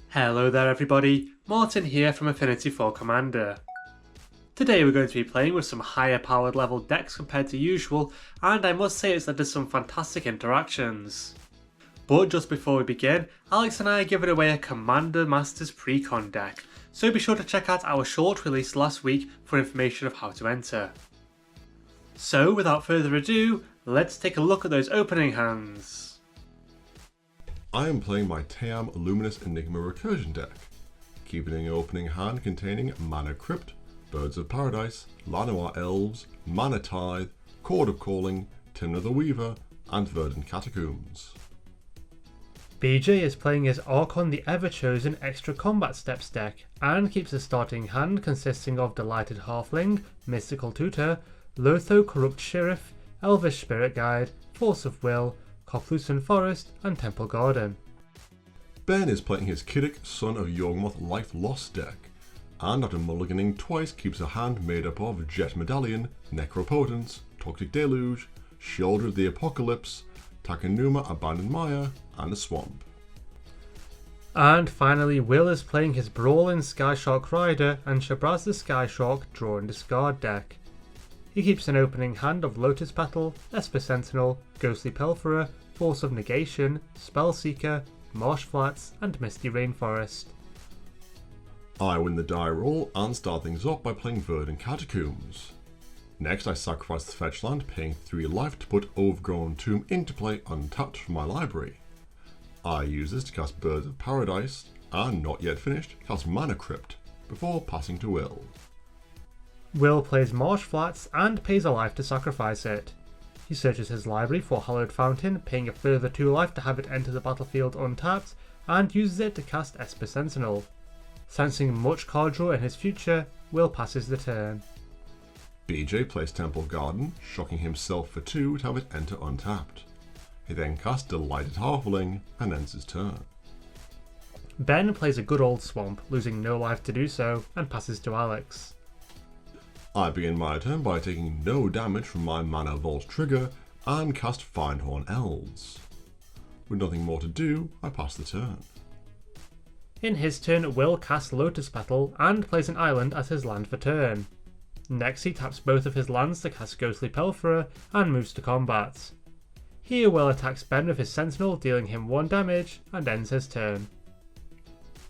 Hello there everybody, Martin here from Affinity for Commander. Today we're going to be playing with some higher powered level decks compared to usual, and I must say it's led to some fantastic interactions. But just before we begin, Alex and I are giving away a Commander Masters pre-con deck, so be sure to check out our short release last week for information of how to enter. So without further ado, let's take a look at those opening hands. I am playing my Tayam Luminous Enigma Recursion deck, keeping an opening hand containing Mana Crypt, Birds of Paradise, Llanowar Elves, Mana Tithe, Chord of Calling, Timna the Weaver, and Verdant Catacombs. BJ is playing his Archaeon the Ever-Chosen Extra Combat Steps deck, and keeps a starting hand consisting of Delighted Halfling, Mystical Tutor, Lotho Corrupt Sheriff, Elvish Spirit Guide, Force of Will, Coplucent Forest, and Temple Garden. Ben is playing his Kiddick Son of Yawgmoth Life Lost deck, and after mulliganing twice keeps a hand made up of Jet Medallion, Necropotence, Toxic Deluge, Shoulder of the Apocalypse, Takenuma Abandoned Maya, and a Swamp. And finally, Will is playing his Brallin Skyshark Rider and Shabraz the Skyshark Draw and Discard deck. He keeps an opening hand of Lotus Petal, Esper Sentinel, Ghostly Pelferer, Force of Negation, Spellseeker, Marsh Flats, and Misty Rainforest. I win the die roll and start things off by playing Verdant Catacombs. Next I sacrifice the fetch land, paying 3 life to put Overgrown Tomb into play untapped from my library. I use this to cast Birds of Paradise, and not yet finished, cast Mana Crypt, before passing to Will. Will plays Marsh Flats and pays a life to sacrifice it. He searches his library for Hallowed Fountain, paying a further 2 life to have it enter the battlefield untapped, and uses it to cast Esper Sentinel. Sensing much card draw in his future, Will passes the turn. BJ plays Temple Garden, shocking himself for 2 to have it enter untapped. He then casts Delighted Halfling and ends his turn. Ben plays a good old Swamp, losing no life to do so, and passes to Alex. I begin my turn by taking no damage from my Mana Vault trigger and cast Finehorn Elves. With nothing more to do, I pass the turn. In his turn, Will casts Lotus Petal and plays an island as his land for turn. Next he taps both of his lands to cast Ghostly Pelferer and moves to combat. Here Will attacks Ben with his Sentinel, dealing him 1 damage, and ends his turn.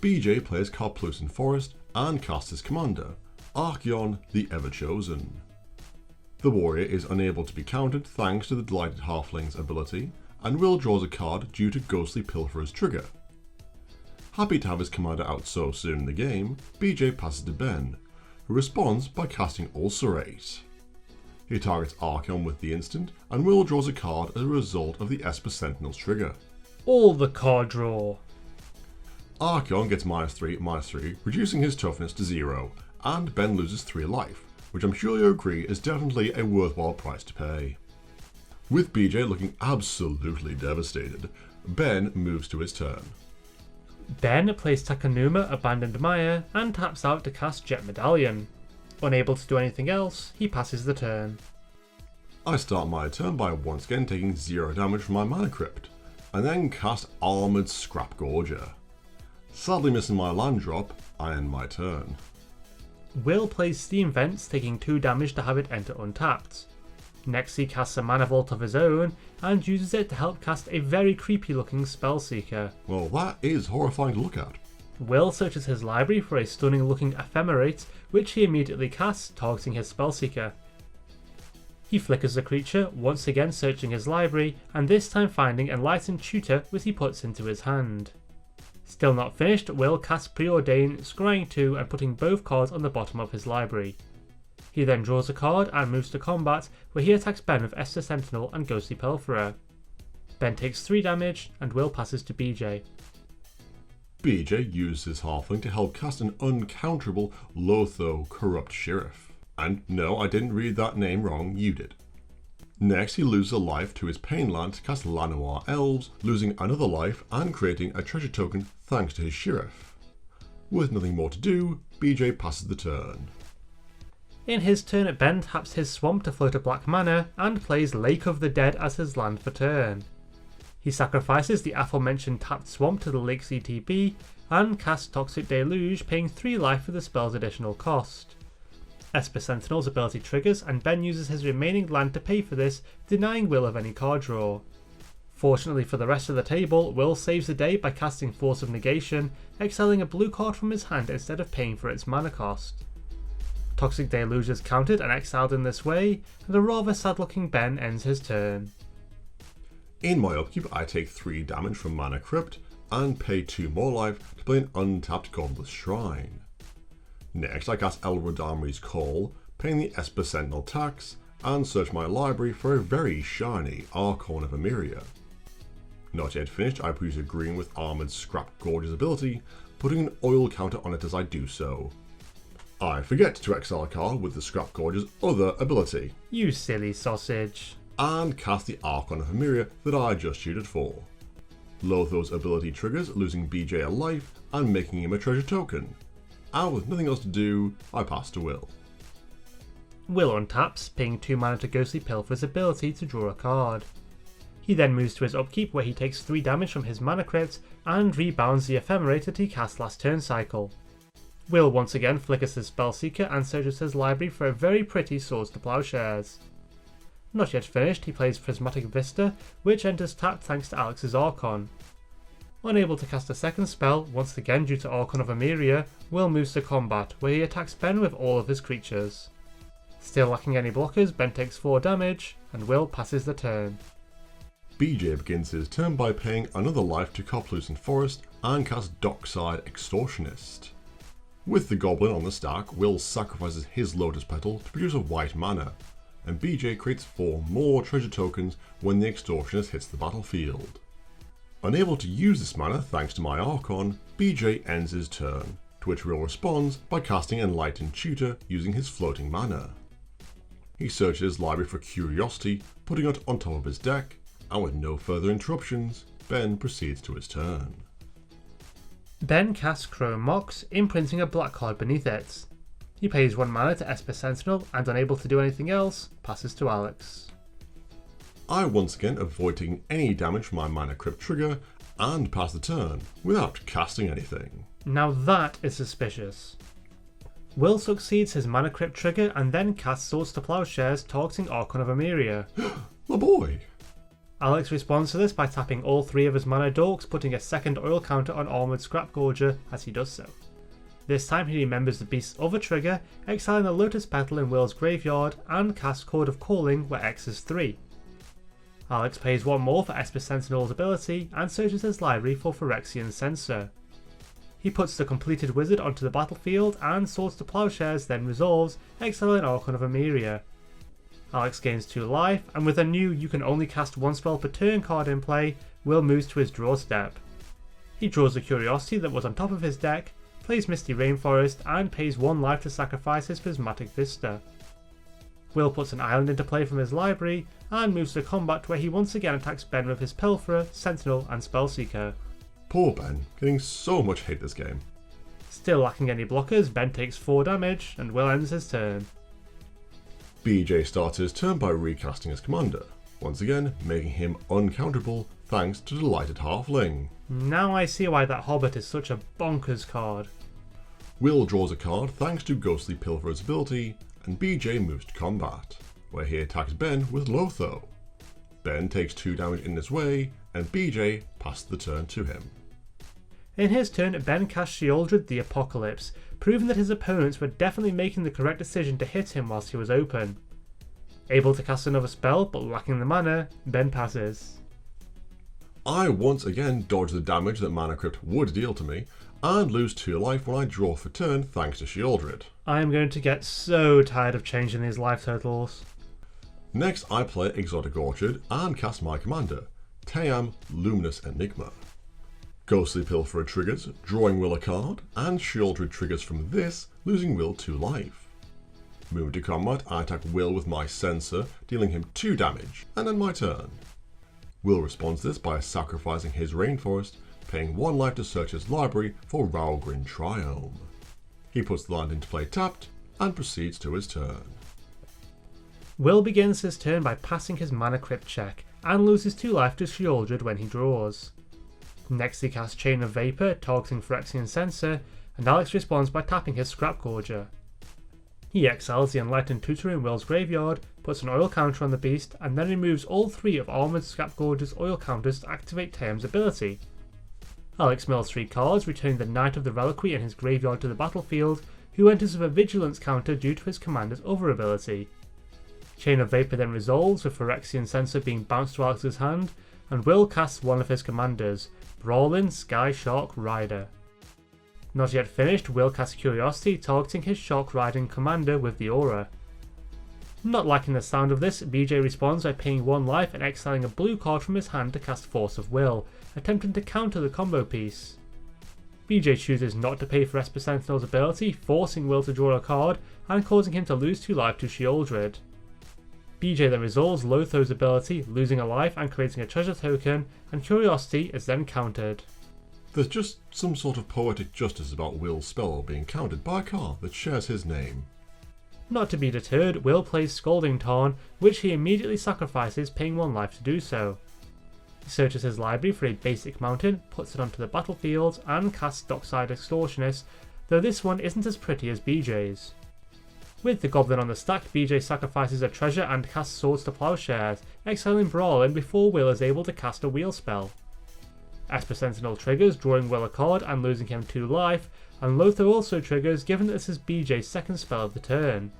BJ plays Coplucent Forest and casts his commander, Archaeon the Ever-Chosen. The warrior is unable to be countered thanks to the Delighted Halfling's ability, and Will draws a card due to Ghostly Pilferer's trigger. Happy to have his commander out so soon in the game, BJ passes to Ben, who responds by casting Ulcerate. He targets Archaeon with the instant, and Will draws a card as a result of the Esper Sentinel's trigger. All the card draw. Archaeon gets -3/-3, reducing his toughness to 0, and Ben loses 3 life, which I'm sure you agree is definitely a worthwhile price to pay. With BJ looking absolutely devastated, Ben moves to his turn. Ben plays Takenuma Abandoned Maya and taps out to cast Jet Medallion. Unable to do anything else, he passes the turn. I start my turn by once again taking 0 damage from my Mana Crypt, and then cast Armoured Scrap Gorger. Sadly missing my land drop, I end my turn. Will plays Steam Vents, taking 2 damage to have it enter untapped. Next he casts a Mana Vault of his own, and uses it to help cast a very creepy looking Spellseeker. Well, that is horrifying to look at. Will searches his library for a stunning looking Ephemerate, which he immediately casts, targeting his Spellseeker. He flickers the creature, once again searching his library, and this time finding Enlightened Tutor, which he puts into his hand. Still not finished, Will casts Preordain, scrying 2 and putting both cards on the bottom of his library. He then draws a card and moves to combat, where he attacks Ben with Esper Sentinel and Ghostly Pelferer. Ben takes 3 damage, and Will passes to BJ. BJ uses his Halfling to help cast an uncounterable Lotho Corrupt Sheriff. And no, I didn't read that name wrong, you did. Next he loses a life to his Painland to cast Llanowar Elves, losing another life and creating a treasure token thanks to his Sheriff. With nothing more to do, BJ passes the turn. In his turn, Ben taps his Swamp to float a black mana and plays Lake of the Dead as his land for turn. He sacrifices the aforementioned tapped Swamp to the Lake's ETB and casts Toxic Deluge, paying 3 life for the spell's additional cost. Esper Sentinel's ability triggers, and Ben uses his remaining land to pay for this, denying Will of any card draw. Fortunately for the rest of the table, Will saves the day by casting Force of Negation, exiling a blue card from his hand instead of paying for its mana cost. Toxic Deluge is countered and exiled in this way, and a rather sad looking Ben ends his turn. In my upkeep, I take 3 damage from Mana Crypt and pay 2 more life to play an untapped Godless Shrine. Next, I cast Elrodamri's Call, paying the Esper Sentinel tax, and search my library for a very shiny Archaeon of Emeria. Not yet finished, I produce a green with Armoured Scrap Gorge's ability, putting an oil counter on it as I do so. I forget to exile a card with the Scrap Gorge's other ability. You silly sausage. And cast the Archaeon of Emeria that I just shooted for. Lotho's ability triggers, losing BJ a life and making him a treasure token. And with nothing else to do, I pass to Will. Will untaps, paying 2 mana to Ghostly Pill for his ability to draw a card. He then moves to his upkeep where he takes 3 damage from his Mana Crypt and rebounds the Ephemerate that he cast last turn cycle. Will once again flickers his Spellseeker and searches his library for a very pretty Swords to Plowshares. Not yet finished, he plays Prismatic Vista, which enters tapped thanks to Alex's Archon. Unable to cast a second spell, once again due to Archaeon of Emeria, Will moves to combat, where he attacks Ben with all of his creatures. Still lacking any blockers, Ben takes 4 damage, and Will passes the turn. BJ begins his turn by paying another life to Copploosen Forest and casts Dockside Extortionist. With the Goblin on the stack, Will sacrifices his Lotus Petal to produce a white mana, and BJ creates 4 more treasure tokens when the Extortionist hits the battlefield. Unable to use this mana thanks to my Archon, BJ ends his turn, to which Will responds by casting Enlightened Tutor using his floating mana. He searches his library for Curiosity, putting it on top of his deck, and with no further interruptions, Ben proceeds to his turn. Ben casts Chrome Mox, imprinting a black card beneath it. He pays 1 mana to Esper Sentinel and, unable to do anything else, passes to Alex. I once again avoid taking any damage from my Mana Crypt trigger and pass the turn without casting anything. Now that is suspicious. Will succeeds his Mana Crypt trigger and then casts Swords to Plowshares, targeting Archaeon of Emeria. My boy! Alex responds to this by tapping all 3 of his mana dorks, putting a second oil counter on Armoured Scrap Gorger as he does so. This time he remembers the beast's other trigger, exiling the Lotus Petal in Will's graveyard, and casts Chord of Calling where X is 3. Alex pays 1 more for Esper Sentinel's ability and searches his library for Phyrexian Censor. He puts the completed wizard onto the battlefield and Swords to Plowshares then resolves, exiling Archaeon of Emeria. Alex gains 2 life, and with a new you can only cast 1 spell per turn card in play, Will moves to his draw step. He draws the Curiosity that was on top of his deck, plays Misty Rainforest and pays 1 life to sacrifice his Prismatic Vista. Will puts an island into play from his library and moves to combat where he once again attacks Ben with his Pilferer, Sentinel and Spellseeker. Poor Ben, getting so much hate this game. Still lacking any blockers, Ben takes 4 damage and Will ends his turn. BJ starts his turn by recasting his commander, once again making him uncounterable thanks to Delighted Halfling. Now I see why that Hobbit is such a bonkers card. Will draws a card thanks to Ghostly Pilferer's ability, and BJ moves to combat, where he attacks Ben with Lotho. Ben takes 2 damage in this way, and BJ passes the turn to him. In his turn, Ben casts Sheoldred the Apocalypse, proving that his opponents were definitely making the correct decision to hit him whilst he was open. Able to cast another spell, but lacking the mana, Ben passes. I once again dodge the damage that Mana Crypt would deal to me, and lose 2 life when I draw for turn thanks to Sheoldred. I am going to get so tired of changing these life totals. Next I play Exotic Orchard and cast my commander, Tayam Luminous Enigma. Ghostly Pilferer triggers, drawing Will a card, and Sheoldred triggers from this, losing Will 2 life. Moving to combat, I attack Will with my Censor, dealing him 2 damage, and end my turn. Will responds to this by sacrificing his Rainforest, paying 1 life to search his library for Raugrin Triome. He puts the land into play tapped, and proceeds to his turn. Will begins his turn by passing his Mana Crypt check, and loses 2 life to Sheoldred when he draws. Next he casts Chain of Vapour, targeting Phyrexian Sensor, and Alex responds by tapping his Scrap Gorger. He exiles the Enlightened Tutor in Will's graveyard, puts an oil counter on the beast, and then removes all 3 of Armoured Scrap Gorger's oil counters to activate Tayam's ability. Alex mills 3 cards, returning the Knight of the Reliquary in his graveyard to the battlefield, who enters with a Vigilance counter due to his commander's other ability. Chain of Vapour then resolves, with Phyrexian Sensor being bounced to Alex's hand, and Will casts one of his commanders, Brallin Sky Shark Rider. Not yet finished, Will casts Curiosity, targeting his Shark Riding commander with the Aura. Not liking the sound of this, BJ responds by paying 1 life and exiling a blue card from his hand to cast Force of Will, attempting to counter the combo piece. BJ chooses not to pay for Esper Sentinel's ability, forcing Will to draw a card and causing him to lose 2 life to Sheoldred. BJ then resolves Lotho's ability, losing a life and creating a treasure token, and Curiosity is then countered. There's just some sort of poetic justice about Will's spell being countered by a card that shares his name. Not to be deterred, Will plays Scalding Tarn, which he immediately sacrifices, paying 1 life to do so. He searches his library for a basic mountain, puts it onto the battlefield, and casts Dockside Extortionist, though this one isn't as pretty as BJ's. With the Goblin on the stack, BJ sacrifices a treasure and casts Swords to Plowshares, exiling Brallin before Will is able to cast a wheel spell. Esper Sentinel triggers, drawing Will a card and losing him 2 life, and Lotho also triggers, given that this is BJ's second spell of the turn.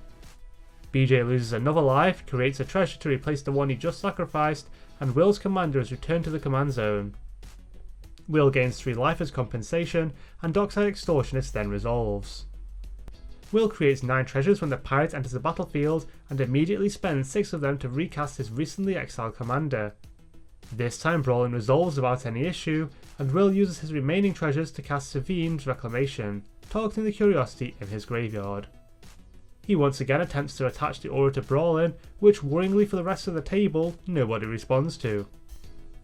BJ loses another life, creates a treasure to replace the one he just sacrificed, and Will's commander is returned to the command zone. Will gains 3 life as compensation, and Dockside Extortionist then resolves. Will creates 9 treasures when the pirate enters the battlefield, and immediately spends 6 of them to recast his recently exiled commander. This time Brallin resolves without any issue, and Will uses his remaining treasures to cast Sevin's Reclamation, targeting the Curiosity in his graveyard. He once again attempts to attach the Aura to Brallin, which worryingly for the rest of the table, nobody responds to.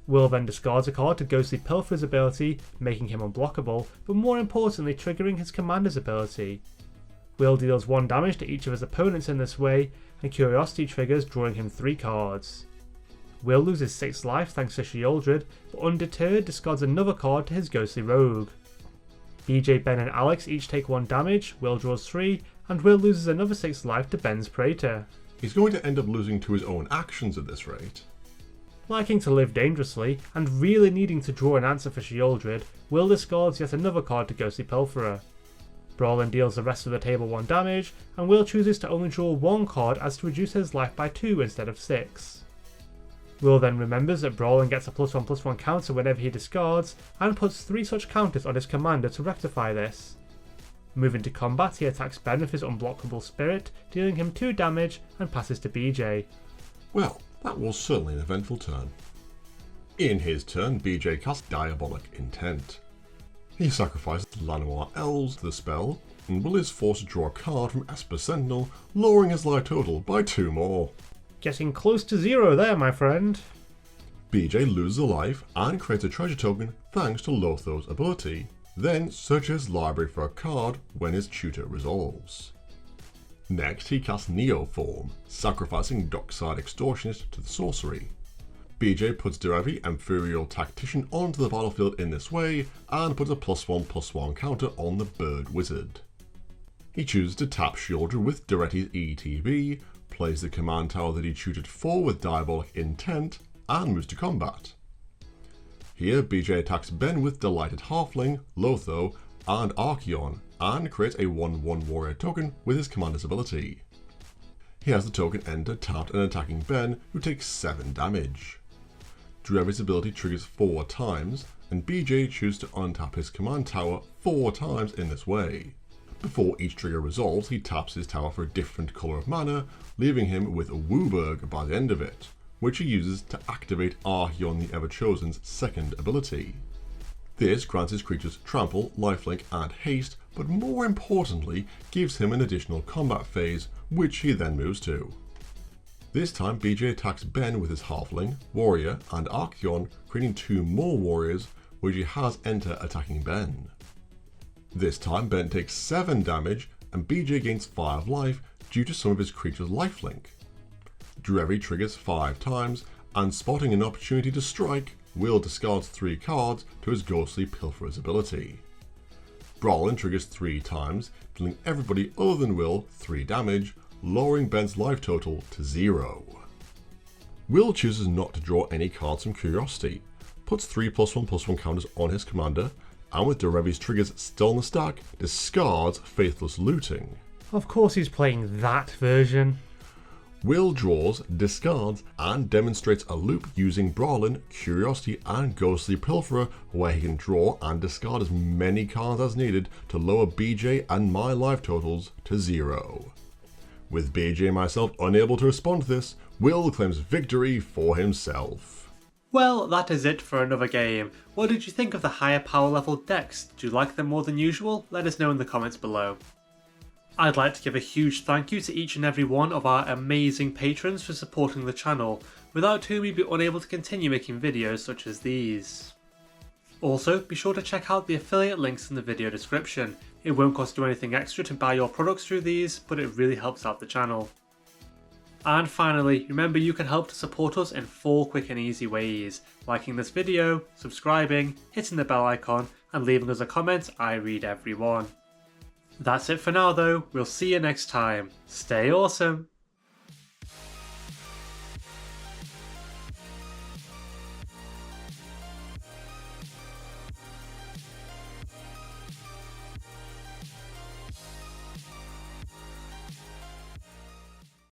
Will then discards a card to Ghostly Pilfer his ability, making him unblockable, but more importantly triggering his commander's ability. Will deals 1 damage to each of his opponents in this way, and Curiosity triggers, drawing him 3 cards. Will loses 6 life thanks to Sheoldred, but undeterred discards another card to his Ghostly Rogue. BJ, Ben and Alex each take 1 damage, Will draws 3, and Will loses another 6 life to Ben's Praetor. He's going to end up losing to his own actions at this rate. Liking to live dangerously, and really needing to draw an answer for Sheoldred, Will discards yet another card to Ghostly Pilferer. Brallin deals the rest of the table 1 damage, and Will chooses to only draw 1 card as to reduce his life by 2 instead of 6. Will then remembers that Brallin gets a +1/+1 counter whenever he discards, and puts 3 such counters on his commander to rectify this. Moving to combat, he attacks Ben with his Unblockable Spirit, dealing him 2 damage, and passes to BJ. Well, that was certainly an eventful turn. In his turn, BJ casts Diabolic Intent. He sacrifices Lanoir Elves to the spell, and Will is forced to draw a card from Esper Sentinel, lowering his life total by 2 more. Getting close to 0 there, my friend. BJ loses a life and creates a treasure token thanks to Lotho's ability, then searches his library for a card when his tutor resolves. Next he casts Neoform, sacrificing Dockside Extortionist to the sorcery. BJ puts Derevi Amphireal Tactician onto the battlefield in this way, and puts a +1/+1 counter on the Bird Wizard. He chooses to tap Sheoldred with Dereti's ETB, plays the command tower that he tutored for with Diabolic Intent, and moves to combat. Here BJ attacks Ben with Delighted Halfling, Lotho, and Archaeon, and creates a 1/1 warrior token with his commander's ability. He has the token enter tapped and attacking Ben, who takes 7 damage. Derevi's ability triggers 4 times, and BJ chooses to untap his command tower 4 times in this way. Before each trigger resolves, he taps his tower for a different colour of mana, leaving him with Wooburg by the end of it, which he uses to activate Archaeon the Everchosen's second ability. This grants his creatures Trample, Lifelink and Haste, but more importantly gives him an additional combat phase, which he then moves to. This time BJ attacks Ben with his Halfling, Warrior and Archaeon, creating 2 more warriors, which he has enter attacking Ben. This time Ben takes 7 damage and BJ gains 5 life due to some of his creatures' lifelink. Derevi triggers 5 times, and spotting an opportunity to strike, Will discards 3 cards to his Ghostly Pilferer's ability. Brallin triggers 3 times, dealing everybody other than Will 3 damage, lowering Ben's life total to 0. Will chooses not to draw any cards from Curiosity, puts 3+1/+1 counters on his commander, and with Derevi's triggers still in the stack, discards Faithless Looting. Of course he's playing that version. Will draws, discards, and demonstrates a loop using Brallin, Curiosity, and Ghostly Pilferer, where he can draw and discard as many cards as needed to lower BJ and my life totals to 0. With BJ and myself unable to respond to this, Will claims victory for himself. Well, that is it for another game. What did you think of the higher power level decks? Do you like them more than usual? Let us know in the comments below. I'd like to give a huge thank you to each and every one of our amazing patrons for supporting the channel, without whom we'd be unable to continue making videos such as these. Also, be sure to check out the affiliate links in the video description. It won't cost you anything extra to buy your products through these, but it really helps out the channel. And finally, remember you can help to support us in 4 quick and easy ways: liking this video, subscribing, hitting the bell icon, and leaving us a comment. I read every one. That's it for now though, we'll see you next time. Stay awesome!